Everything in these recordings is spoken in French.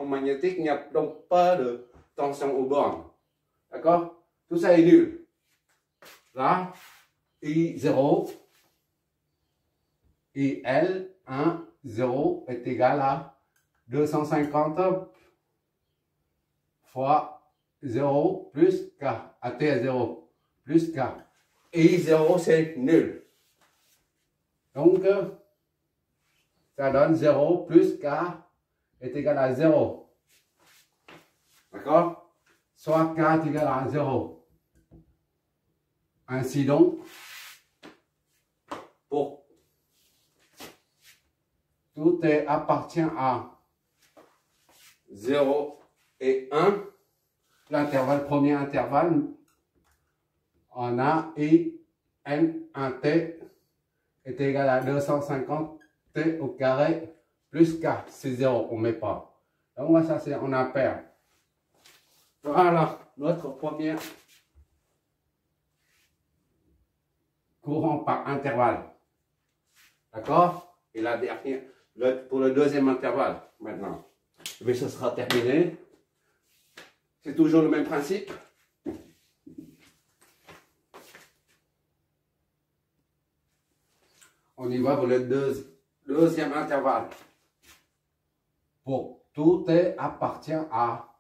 champ magnétique, il n'y a donc pas de tension aux bornes. D'accord? Tout ça est nul. Là, I0, IL, 1, 0 est égal à 250 fois 0 plus K, AT à 0, plus K. Et I0, c'est nul. Donc, ça donne 0 plus K est égal à 0. D'accord? Soit K est égal à 0. Ainsi donc, pour tout appartient à 0 et 1, l'intervalle, premier intervalle, on a I, N, 1T est égal à 250 T au carré plus K, c'est 0, on ne met pas. Donc ça c'est on ampère. Voilà notre premier courant par intervalle. D'accord? Et la dernière, pour le deuxième intervalle, maintenant. Mais ce sera terminé. C'est toujours le même principe. On y va pour le deuxième intervalle. Pour tout appartient à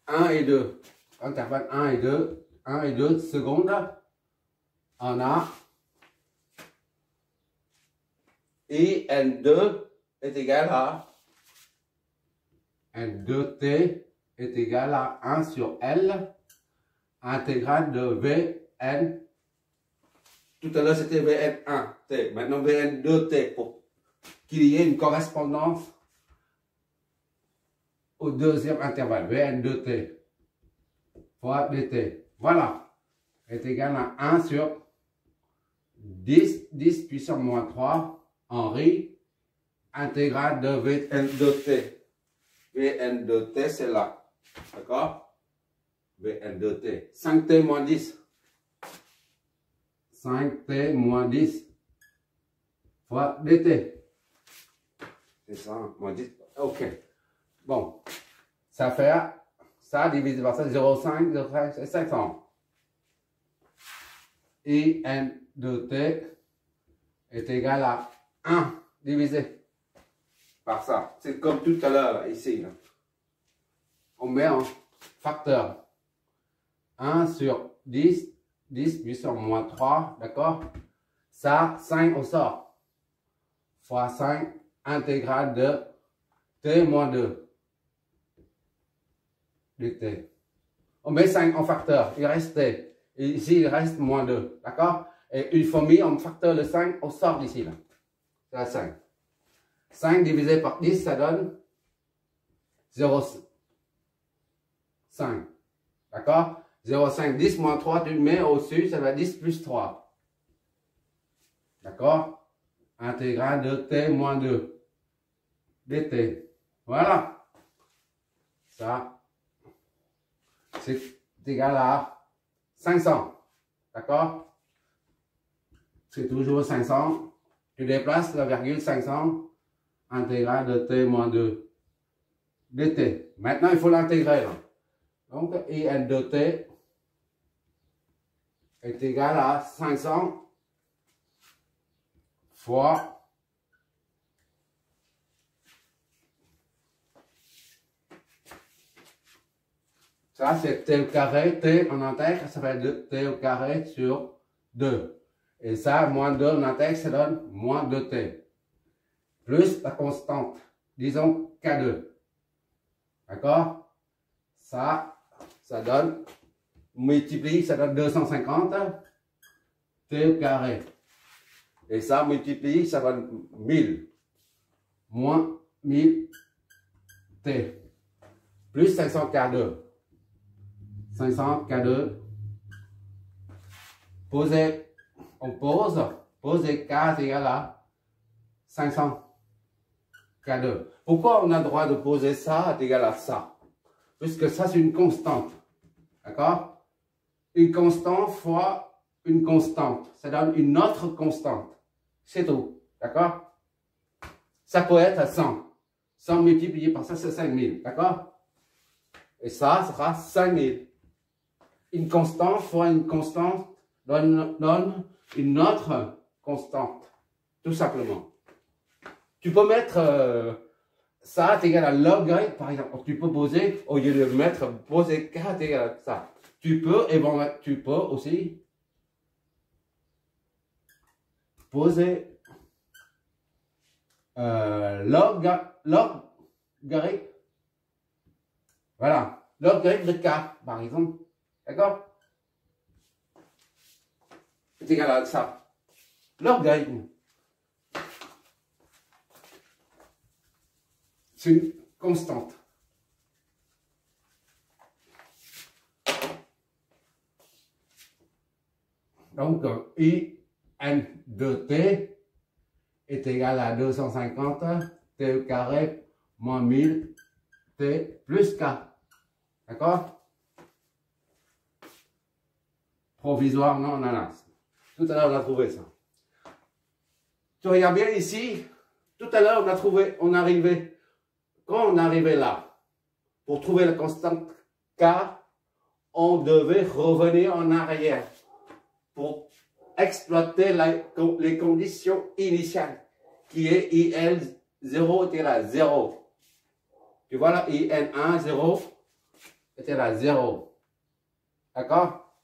1 et 2. Intervalle 1 et 2. 1 et 2 secondes. On a I N2 est égal à N2T est égal à 1 sur L intégrale de Vn. Tout à l'heure c'était Vn1T, maintenant Vn2T pour qu'il y ait une correspondance au deuxième intervalle, Vn2T fois dt. Voilà, est égal à 1 sur 10 puissance moins 3 Henri intégrale de Vn2T. Vn2T c'est là, d'accord? Vn2T, 5T moins 10. 5T moins 10 fois dt. C'est ça, moins 10. Ok. Bon, ça fait ça divisé par ça, 0,5, 0,5, c'est 500. I N de T est égal à 1 divisé par ça. C'est comme tout à l'heure, ici. Là. On met en facteur 1 sur 10, 10 puissance moins 3, d'accord? Ça, 5 au sort. Fois 5 intégrale de T moins 2. dt. On met 5 en facteur, il reste T. Et ici, il reste moins 2, d'accord? Et une fois mis en facteur de 5, on sort d'ici, là. C'est la 5. 5 divisé par 10, ça donne 0,5. D'accord? 0,5, 10 moins 3, tu le mets au-dessus, ça va 10 plus 3. D'accord? Intégrale de T moins 2. dt. Voilà. Ça, c'est égal à 500. D'accord? C'est toujours 500. Tu déplaces la virgule 500. Intégrale de T moins 2. dt. Maintenant, il faut l'intégrer. Donc, IN de T est égal à 500 fois ça, c'est T au carré, T on intègre, ça fait T au carré sur 2. Et ça, moins 2 on intègre, ça donne moins 2T. Plus la constante, disons K2. D'accord? Ça donne, multiplie, ça donne 250 T au carré. Et ça, multiplie, ça donne 1000. Moins 1000 T. Plus 500 K2. 500 K2. Poser, on pose. Poser K est égal à 500 K2. Pourquoi on a le droit de poser ça est égal à ça? Puisque ça, c'est une constante. D'accord? Une constante fois une constante. Ça donne une autre constante. C'est tout. D'accord? Ça peut être à 100. 100 multiplié par ça, c'est 5000. D'accord? Et ça sera 5000. Une constante fois une constante donne une autre constante. Tout simplement. Tu peux mettre ça est égal à logarithme, par exemple. Tu peux poser, au lieu de mettre, poser 4 égal à ça. Tu peux aussi poser logarithme. Voilà. Logarithme de 4, par exemple. D'accord? C'est égal à ça. Logarithme. C'est une constante. Donc, IN de T est égal à 250 T au carré moins 1000 T plus K. D'accord? Provisoire, non, non, non. Tout à l'heure, on a trouvé ça. Tu regardes bien ici. Tout à l'heure, quand on arrivait là, pour trouver la constante K, on devait revenir en arrière pour exploiter les conditions initiales, qui est IL 0 était là 0. Tu vois là, IN1 0 était là 0. D'accord?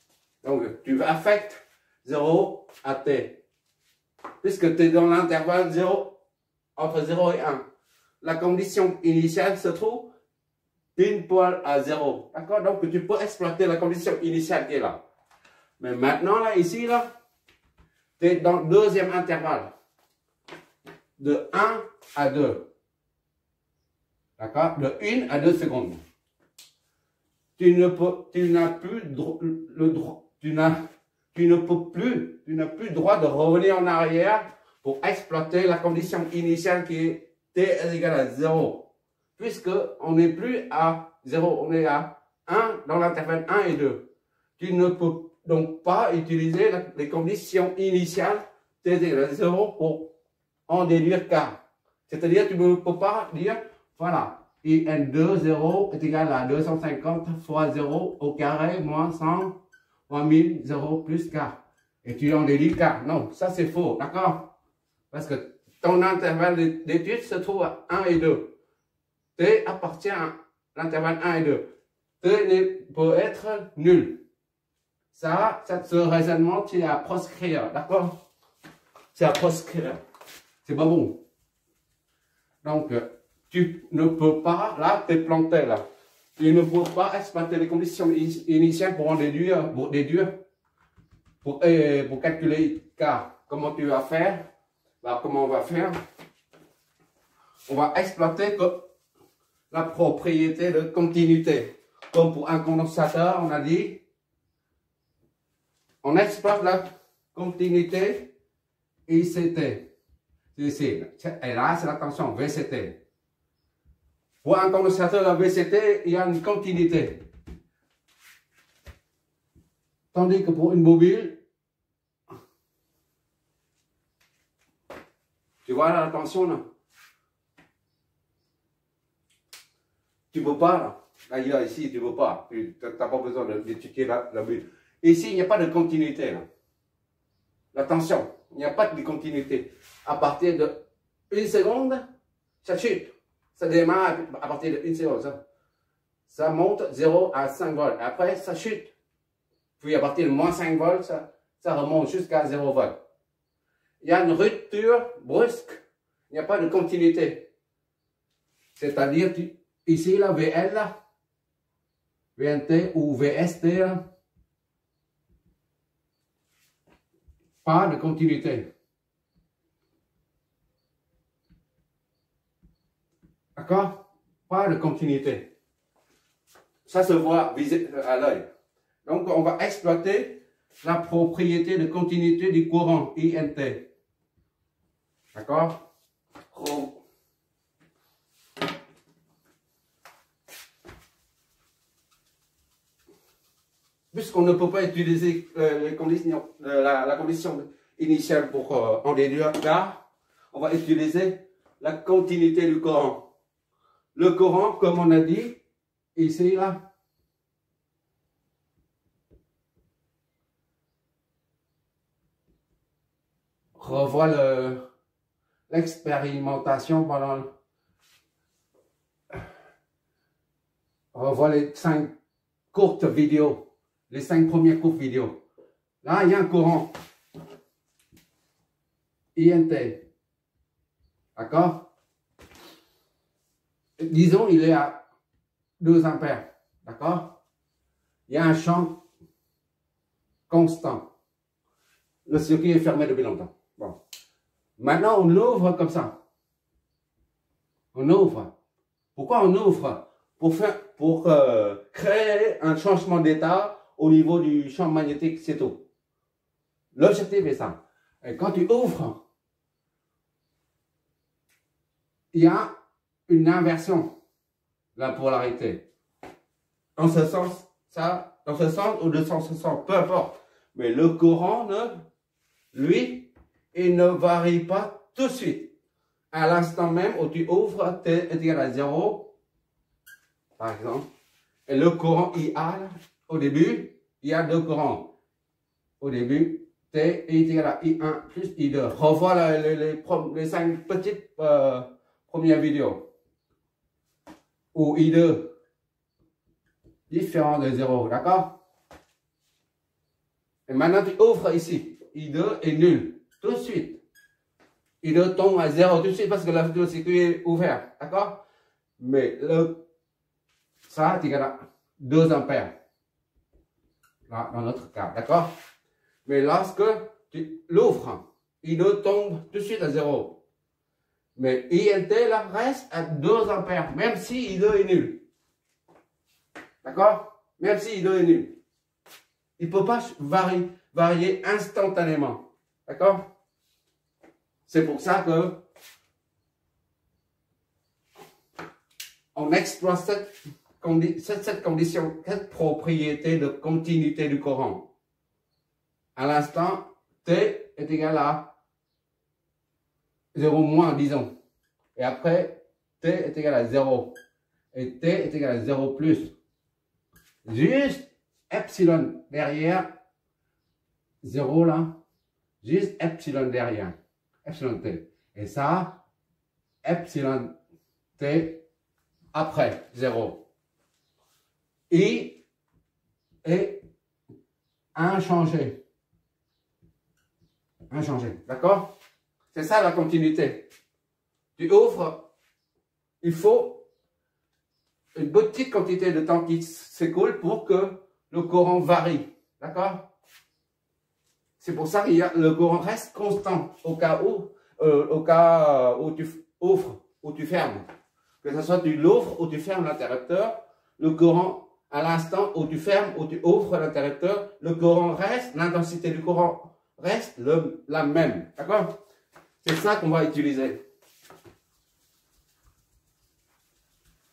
Donc, tu affectes 0 à T. Puisque tu es dans l'intervalle 0, entre 0 et 1. La condition initiale se trouve pile poil à 0. D'accord? Donc, tu peux exploiter la condition initiale qui est là. Mais maintenant, là, ici, là, tu es dans le deuxième intervalle. De 1 à 2. D'accord? De 1 à 2 secondes. Tu n'as plus le droit. Tu n'as plus le droit de revenir en arrière pour exploiter la condition initiale qui est T est égal à 0. Puisque on n'est plus à 0, on est à 1 dans l'intervalle 1 et 2. Tu ne peux donc pas utiliser les conditions initiales T est égal à 0 pour en déduire K. C'est-à-dire tu ne peux pas dire, voilà, IN2, 0 est égal à 250 fois 0 au carré moins 100 moins 1000, 0 plus K. Et tu en déduis K. Non, ça c'est faux, d'accord? Parce que ton intervalle d'étude se trouve à 1 et 2. T appartient à l'intervalle 1 et 2. T peut être nul. Ça, ce raisonnement, tu es à proscrire, d'accord? C'est à proscrire. C'est pas bon. Donc, tu ne peux pas, là, t'es planté, là. Tu ne peux pas exploiter les conditions initiales pour en déduire, pour calculer K. Comment tu vas faire? Bah, comment on va faire? On va exploiter la propriété de continuité. Comme pour un condensateur, on a dit, on exploite la continuité ICT. Ici. Et là, c'est la tension VCT. Pour un condensateur de VCT, il y a une continuité. Tandis que pour une bobine, tu vois là, la tension là? Tu ne peux pas là. Là, ici, tu ne peux pas. Tu n'as pas besoin d'étudier la bulle. Ici, il n'y a pas de continuité là. La tension, il n'y a pas de continuité. À partir de 1 seconde, ça chute. Ça démarre à partir de 1 seconde. Ça monte 0 à 5 volts. Après, ça chute. Puis à partir de moins 5 volts, ça remonte jusqu'à 0 volts. Il y a une rupture brusque. Il n'y a pas de continuité. C'est-à-dire, ici, là, VL, là, VNT ou VST, là, pas de continuité. D'accord? Pas de continuité. Ça se voit à l'œil. Donc, on va exploiter la propriété de continuité du courant, INT. D'accord? Puisqu'on ne peut pas utiliser les conditions, la condition initiale pour en déduire K, on va utiliser la continuité du courant. le courant, comme on a dit, ici, là. Revois l'expérimentation pendant... Revois les 5 courtes vidéos, les 5 premières courtes vidéos. Là, il y a un courant INT. D'accord? Disons, il est à 2 ampères. D'accord? Il y a un champ constant. Le circuit est fermé depuis longtemps. Bon. Maintenant, on l'ouvre comme ça. On ouvre. Pourquoi on ouvre? Pour créer un changement d'état au niveau du champ magnétique, c'est tout. L'objectif est ça. Et quand tu ouvres, il y a une inversion de la polarité. Dans ce sens, dans ce sens ou dans ce sens, peu importe. Mais le courant, lui, il ne varie pas tout de suite. À l'instant même où tu ouvres, T est égal à 0, par exemple. Et le courant IA, au début, il y a 2 courants. Au début, T est égal à I1 plus I2. Revois les 5 petites premières vidéos. Où I2 différent de 0, d'accord? Et maintenant, tu ouvres ici. I2 est nul. Tout de suite. I2 tombe à 0 tout de suite parce que le circuit est ouvert, d'accord? Mais ça, c'est égal à 2 ampères. Là, dans notre cas, d'accord? Mais lorsque tu l'ouvres, I2 tombe tout de suite à 0. Mais INT, là, reste à 2 ampères, même si I2 est nul. D'accord? Même si I2 est nul. Il ne peut pas varier instantanément. D'accord? C'est pour ça que on exploite cette condition, cette propriété de continuité du courant. À l'instant, T est égal à 0 moins, disons. Et après, T est égal à 0. Et T est égal à 0 plus. Juste epsilon derrière 0 là. Juste epsilon derrière. Epsilon T. Et ça, epsilon T après 0. I est inchangé. Inchangé. D'accord? C'est ça la continuité. Tu ouvres, il faut une petite quantité de temps qui s'écoule pour que le courant varie. D'accord? C'est pour ça que le courant reste constant au cas où tu ouvres ou tu fermes. Que ce soit tu l'ouvres ou tu fermes l'interrupteur, le courant, à l'instant où tu fermes ou tu ouvres l'interrupteur, le courant reste, l'intensité du courant reste la même. D'accord? C'est ça qu'on va utiliser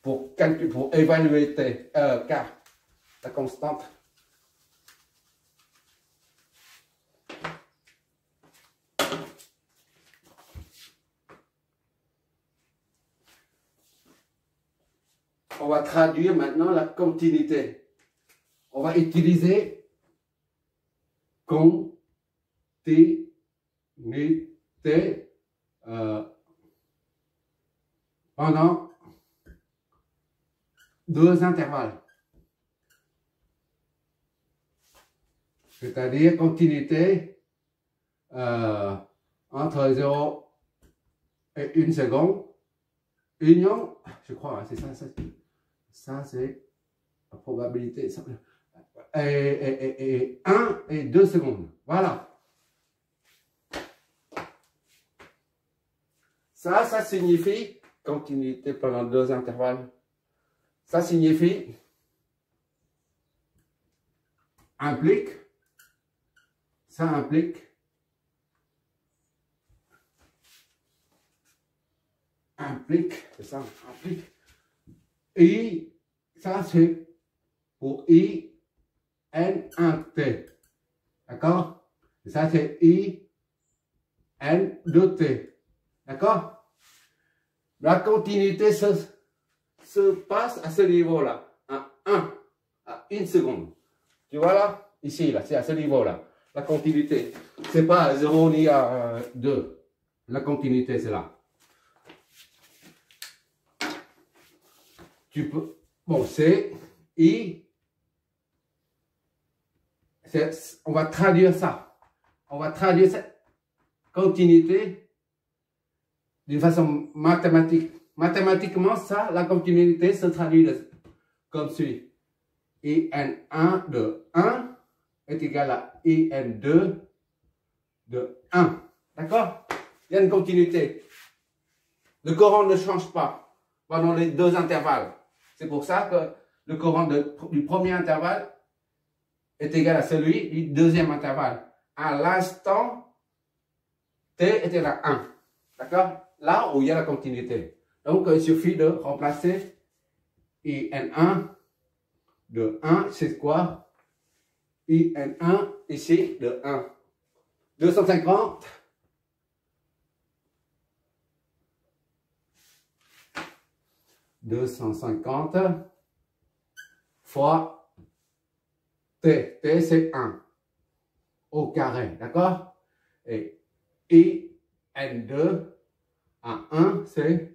pour évaluer K, la constante. On va traduire maintenant la continuité. On va utiliser continuité pendant 2 intervalles. C'est-à-dire continuité entre 0 et 1 seconde. Union, je crois, c'est ça. Ça, c'est la probabilité. Et 1 et 2 secondes. Voilà. Ça signifie continuité pendant 2 intervalles. Ça signifie implique, c'est ça, implique. I, ça c'est pour I, N, 1, T. D'accord? Et ça c'est I, N, 2, T. D'accord? La continuité se passe à ce niveau-là, à 1, à 1 seconde. Tu vois là? Ici, là, c'est à ce niveau-là. La continuité. C'est pas à 0 ni à 2. La continuité, c'est là. Tu peux. Bon, c'est I. On va traduire ça. On va traduire cette continuité d'une façon mathématique. Mathématiquement, ça, la continuité se traduit comme suit. IN1 de 1 est égal à IN2 de 1. D'accord? Il y a une continuité. Le courant ne change pas pendant les deux intervalles. C'est pour ça que le courant du premier intervalle est égal à celui du deuxième intervalle. À l'instant, T est égal à 1. D'accord? Là où il y a la continuité. Donc, il suffit de remplacer IN1 de 1, c'est quoi? IN1 ici de 1. 250 fois T. T c'est 1 au carré, d'accord? Et IN2 à 1 c'est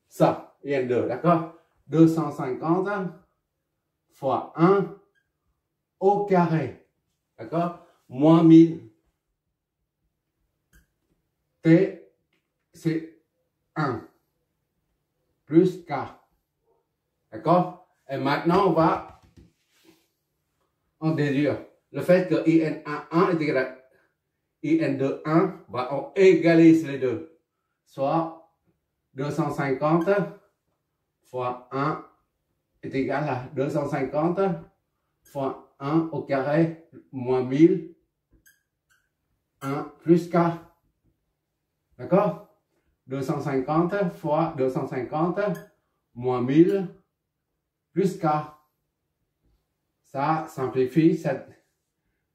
ça, IN2, d'accord? 250 fois 1 au carré, d'accord? Moins 1000. T, c'est 1. Plus K. D'accord? Et maintenant, on va en déduire. Le fait que IN1 est égal à IN2, 1, on égalise les deux. Soit 250 fois 1 est égal à 250 fois 1 au carré moins 1000, 1 plus K. D'accord? 250 fois 250 moins 1000 plus K. Ça simplifie, c'est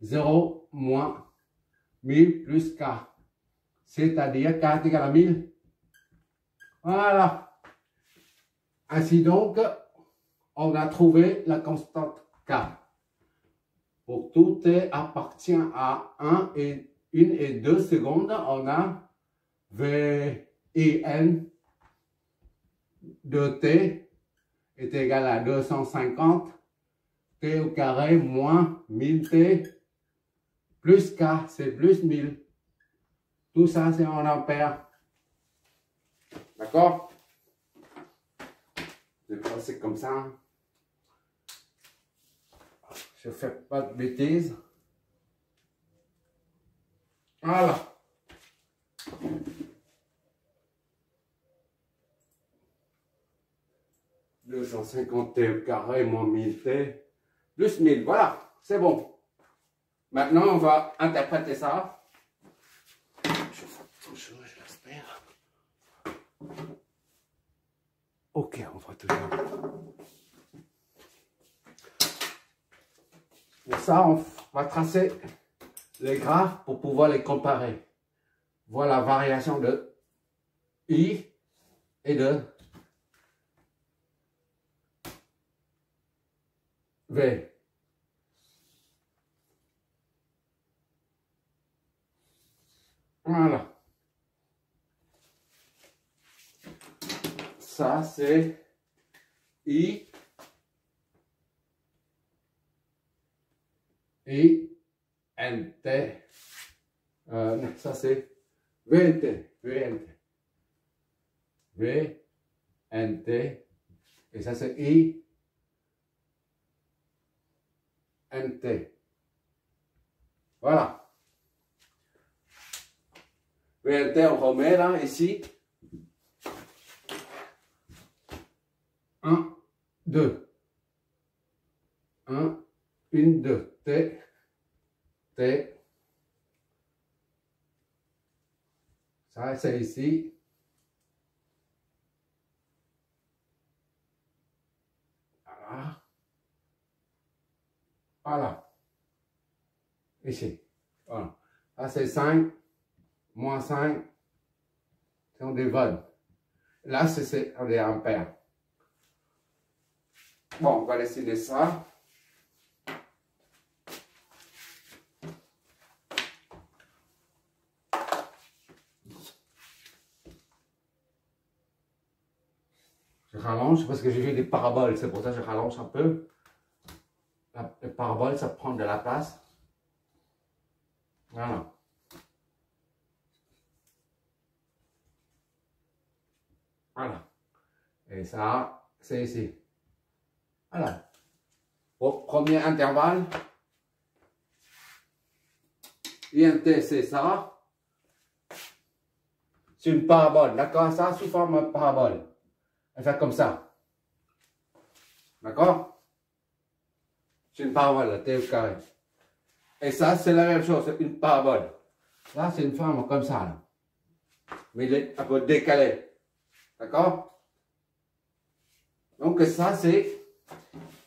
0 moins 1000 plus K. C'est-à-dire K est égal à 1000. Voilà. Ainsi donc, on a trouvé la constante K. Pour tout T appartient à 1 et 2 secondes, on a VIN de T est égal à 250 T au carré moins 1000T plus K, c'est plus 1000. Tout ça, c'est en ampères. D'accord? Je crois que c'est comme ça. Je ne fais pas de bêtises. Voilà. 250 T au carré moins 1000 T plus 1000. Voilà, c'est bon. Maintenant, on va interpréter ça. Je vois toujours, je l'espère. Ok, on voit toujours. Pour ça, on va tracer les graphes pour pouvoir les comparer. Voilà la variation de I et de V. Voilà. Ça, c'est I et NT. Ça, c'est VNT. VNT. VNT. Et ça, c'est I. NT. Voilà. VNT, on remet là, ici. 1, 2. 1, 1, 2. T. T. Ça, c'est ici. Voilà. Voilà. Ici. Voilà. Là, c'est 5. Moins 5. C'est des vols. Là, c'est des ampères. Bon, on va dessiner ça. Je rallonge parce que j'ai vu des paraboles, c'est pour ça que je rallonge un peu. Les paraboles, ça prend de la place. Voilà. Voilà. Et ça, c'est ici. Voilà. Au premier intervalle, INT, c'est ça. C'est une parabole, d'accord? Ça, sous forme de parabole. Elle fait comme ça. D'accord? C'est une parabole, la T au carré. Et ça, c'est la même chose, c'est une parabole. Là, c'est une forme comme ça, là. Mais il est un peu décalé. D'accord? Donc, ça, c'est...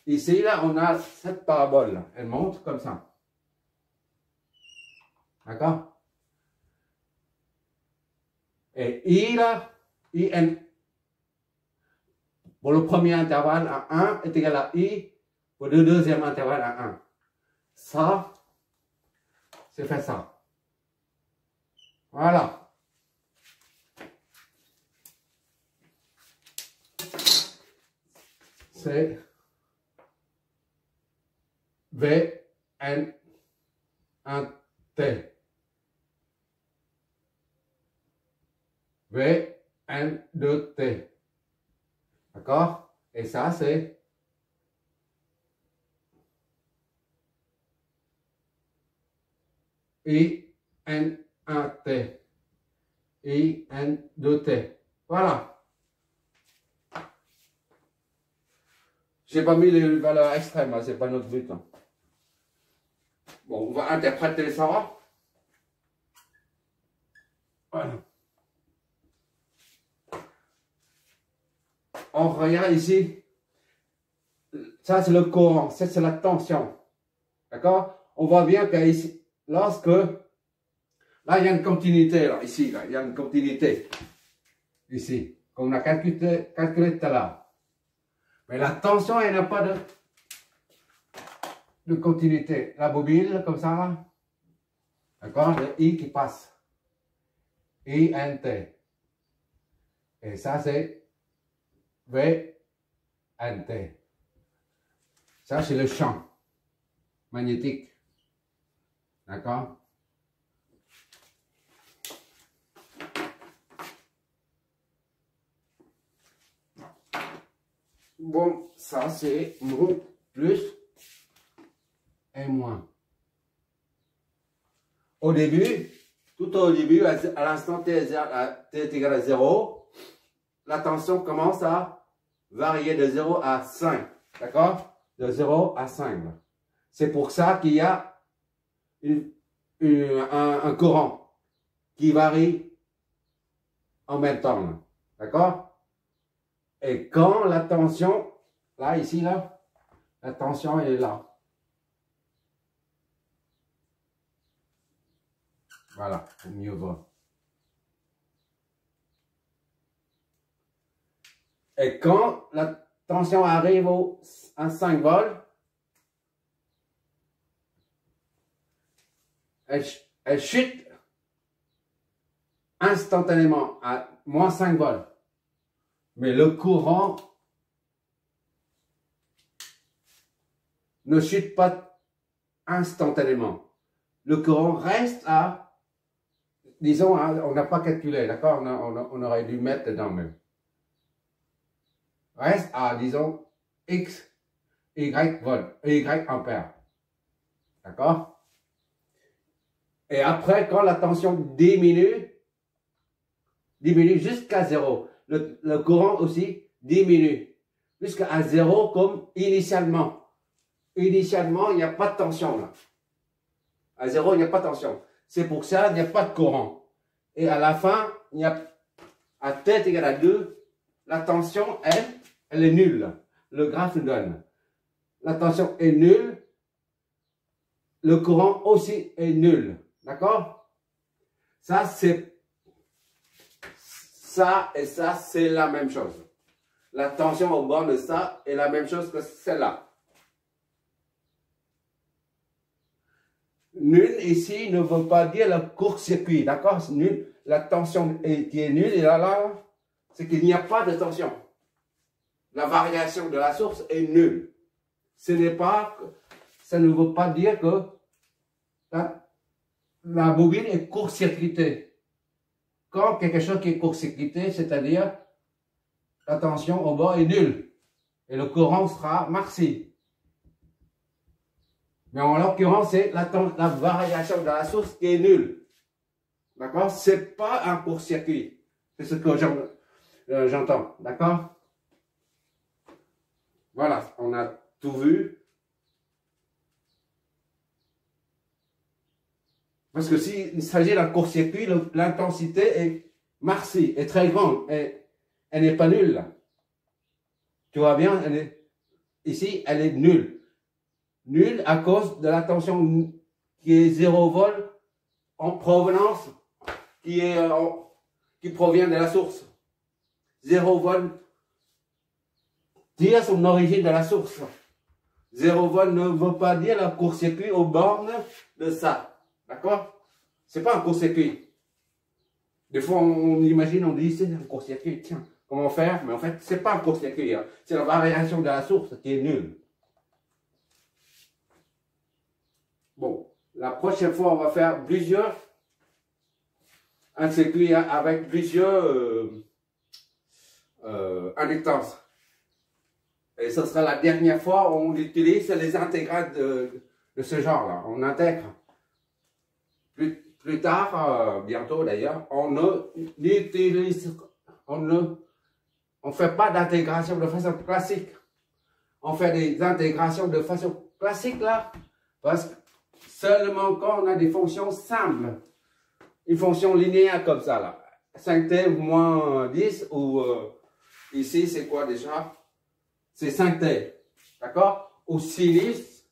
Ici, là, on a cette parabole, là. Elle monte comme ça. D'accord? Et I, là, IN. Pour le premier intervalle à 1 est égal à I. Pour le deuxième intervalle à 1. Ça, c'est fait ça. Voilà. C'est V, N, 1, T. V, N, 2, T. D'accord? Et ça, c'est I, N, 1, T. I, N, 2, T. Voilà. J'ai pas mis les valeurs extrêmes, hein, c'est pas notre but. Hein. Bon, on va interpréter ça. Voilà. On regarde ici. Ça, c'est le courant. Ça, c'est la tension. D'accord? On voit bien qu'ici, lorsque... Là, il y a une continuité, là, ici. Là, il y a une continuité. Ici. Comme on a calculé tout à l'heure. Mais la tension, il n'y a pas de continuité. La bobine, comme ça, là. D'accord? Le I qui passe. I, N, T. Et ça, c'est V, N, T. Ça, c'est le champ magnétique. D'accord? Bon, ça, c'est mon plus et moins. Au début, tout au début, à l'instant t est égal à 0, la tension commence à varier de 0 à 5. D'accord? De 0 à 5. C'est pour ça qu'il y a un courant qui varie en même temps. D'accord? Et quand la tension, là, ici, là, la tension est là. Voilà, pour mieux voir. Et quand la tension arrive à 5 volts, elle chute instantanément à moins 5 volts. Mais le courant ne chute pas instantanément. Le courant reste à, disons, on n'a pas calculé, d'accord? On aurait dû mettre dedans même. Reste à, disons, X, Y volts, Y ampères. D'accord? Et après, quand la tension diminue jusqu'à 0. Le courant aussi diminue jusqu'à 0 comme initialement. Initialement, il n'y a pas de tension là. À 0, il n'y a pas de tension. C'est pour ça qu'il n'y a pas de courant. Et à la fin, il y a à t est égal à 2, la tension, elle est nulle. Le graphe nous donne. La tension est nulle. Le courant aussi est nul. D'accord? Ça, c'est... Ça et ça, c'est la même chose. la tension au bord de ça est la même chose que celle-là. Nul ici ne veut pas dire le court-circuit, d'accord? Nul, la tension qui est nulle, et là, c'est qu'il n'y a pas de tension. La variation de la source est nulle. Ça ne veut pas dire que la bobine est court-circuitée. Quand quelque chose qui est court-circuité, c'est-à-dire la tension au bord est nulle et le courant sera maxi. Mais en l'occurrence, c'est la variation de la source qui est nulle. D'accord? C'est pas un court-circuit. C'est ce que j'entends. D'accord? Voilà, on a tout vu. Parce que s'il s'agit d'un court-circuit, l'intensité est maxi, est très grande. Et elle n'est pas nulle. Là. Tu vois bien, ici, elle est nulle. Nulle à cause de la tension qui est 0 volt en provenance, qui provient de la source. 0 volt tire son origine de la source. 0 volt ne veut pas dire le court-circuit aux bornes de ça. D'accord? C'est pas un court-circuit. Des fois, on imagine, on dit, c'est un court-circuit, tiens, comment faire? Mais en fait, c'est pas un court-circuit. Hein. C'est la variation de la source qui est nulle. Bon, la prochaine fois, on va faire un circuit avec plusieurs inductances. Et ce sera la dernière fois où on utilise les intégrales de ce genre-là. On intègre. Plus tard, bientôt d'ailleurs, on fait pas d'intégration de façon classique. On fait des intégrations de façon classique là, parce que seulement quand on a des fonctions simples, une fonction linéaire comme ça là, 5t moins 10 ou ici c'est quoi déjà? C'est 5t, d'accord? Ou sinus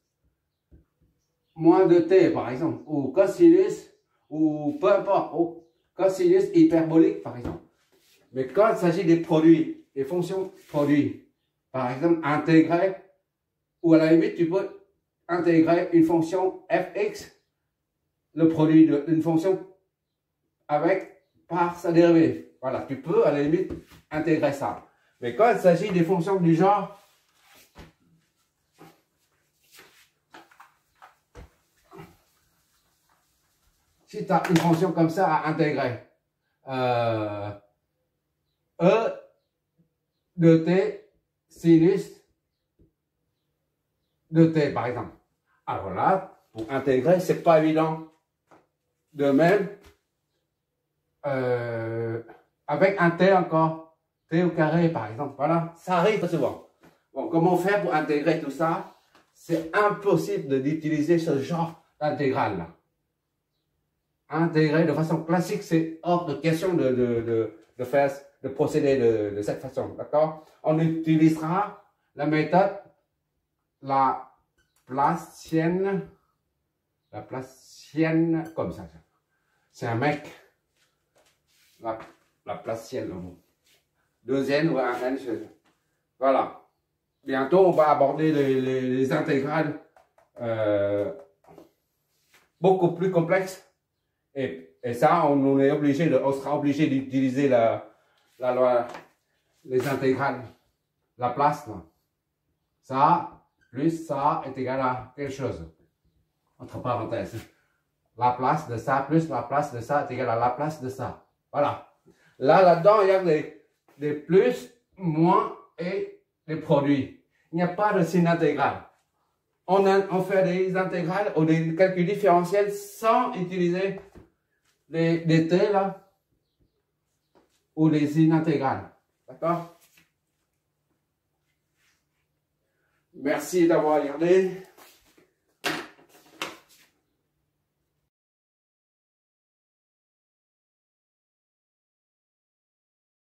moins 2t par exemple, ou cosinus, ou peu importe, ou cosinus hyperbolique par exemple. Mais quand il s'agit des produits, des fonctions produits, par exemple intégrer, ou à la limite tu peux intégrer une fonction fx, le produit d'une fonction par sa dérivée. Voilà, tu peux à la limite intégrer ça. Mais quand il s'agit des fonctions du genre si tu as une fonction comme ça à intégrer, E de t sinus de t par exemple. Alors là, pour intégrer, c'est pas évident. De même, avec un t encore, t au carré par exemple, voilà, ça arrive souvent. Bon, comment faire pour intégrer tout ça? C'est impossible d'utiliser ce genre d'intégrale là. Intégrer de façon classique, c'est hors de question de procéder de cette façon, d'accord? On utilisera la méthode Laplacienne, comme ça. C'est un mec, Laplacienne, deuxième ou un N, voilà. Bientôt, on va aborder les intégrales beaucoup plus complexes. Et ça, on sera obligé d'utiliser les intégrales, Laplace. Là. Ça, plus ça est égal à quelque chose. Entre parenthèses. Laplace de ça plus Laplace de ça est égal à Laplace de ça. Voilà. Là-dedans, il y a des plus, moins et des produits. Il n'y a pas de signe intégral. On fait des intégrales ou des calculs différentiels sans utiliser des t là ou des signes intégrales. D'accord? Merci d'avoir regardé.